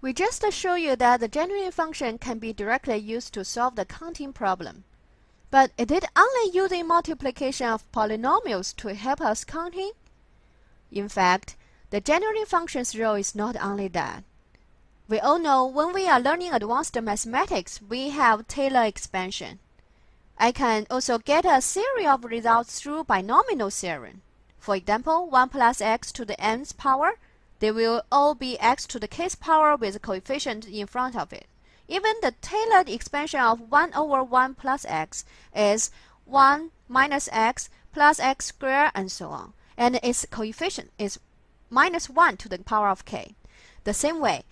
We just show you that the generating function can be directly used to solve the counting problem. But is it only using multiplication of polynomials to help us counting? In fact, the generating function's role is not only that. We all know when we are learning advanced mathematics, we have Taylor expansion. I can also get a series of results through binomial theorem. For example, 1 plus x to the nth power, they will all be x to the kth power with a coefficient in front of it. Even the Taylor expansion of 1 over 1 plus x is 1 minus x plus x squared and so on. And its coefficient is minus 1 to the power of k. The same way,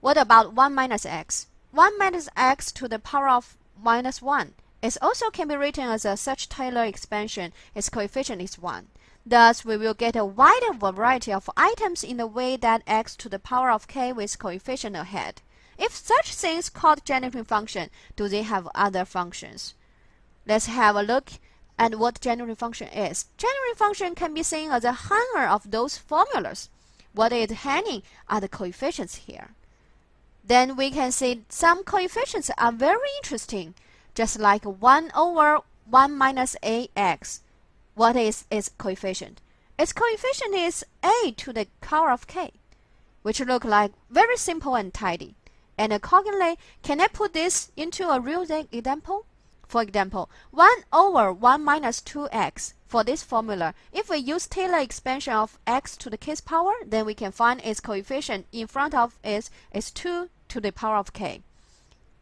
what about 1 minus x? 1 minus x to the power of minus 1. It also can be written as a such Taylor expansion. Its coefficient is 1. Thus, we will get a wider variety of items in the way that x to the power of k with coefficient ahead. If such things called generating function, do they have other functions? Let's have a look at what generating function is. Generating function can be seen as a hanger of those formulas. What is hanging are the coefficients here. Then we can see some coefficients are very interesting, just like 1 over 1 minus ax. What is its coefficient? Its coefficient is a to the power of k, which look like very simple and tidy. And accordingly, can I put this into a real example? For example, 1 over 1 minus 2x. For this formula, if we use Taylor expansion of x to the kth power, then we can find its coefficient in front of it is 2 to the power of k.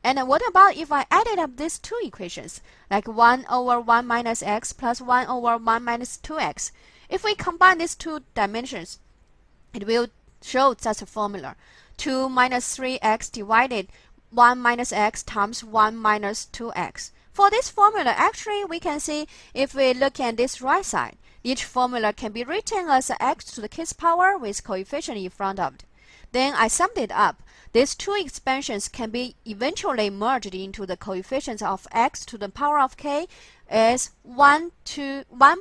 And what about if I added up these two equations, like 1 over 1 minus x plus 1 over 1 minus 2x? If we combine these two dimensions, it will show such a formula. 2 minus 3x divided 1 minus x times 1 minus 2x. For this formula, actually, we can see if we look at this right side, each formula can be written as x to the kth power with coefficient in front of it. Then I summed it up. These two expansions can be eventually merged into the coefficients of x to the power of k is 1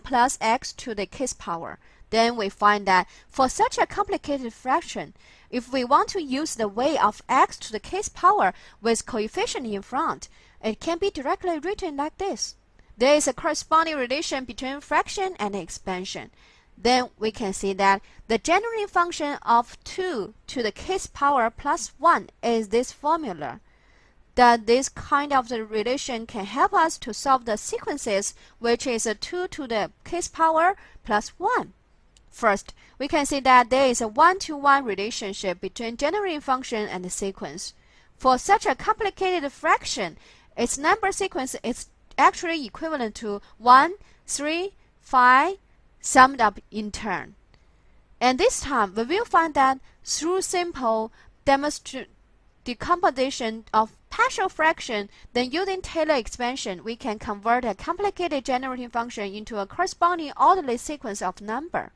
plus x to the kth power. Then we find that for such a complicated fraction, if we want to use the way of x to the kth power with coefficient in front, it can be directly written like this. There is a corresponding relation between fraction and expansion. Then we can see that the generating function of 2 to the kth power plus 1 is this formula. That this kind of the relation can help us to solve the sequences, which is a 2 to the kth power plus 1. First, we can see that there is a one-to-one relationship between generating function and the sequence. For such a complicated fraction, its number sequence is actually equivalent to 1, 3, 5, summed up in turn. And this time, we will find that through simple decomposition of partial fraction, then using Taylor expansion, we can convert a complicated generating function into a corresponding orderly sequence of number.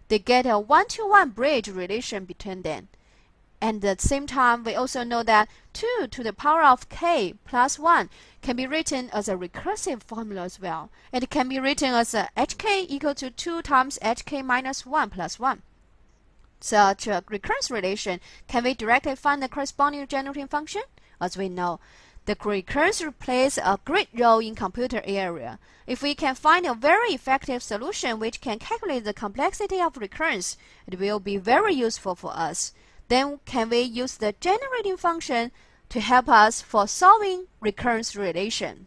They get a one-to-one bridge relation between them. And at the same time, we also know that 2 to the power of k plus 1 can be written as a recursive formula as well. It can be written as a hk equal to 2 times hk minus 1 plus 1. Such a recurrence relation, can we directly find the corresponding generating function? As we know, the recurrence plays a great role in computer area. If we can find a very effective solution which can calculate the complexity of recurrence, it will be very useful for us. Then can we use the generating function to help us for solving recurrence relation?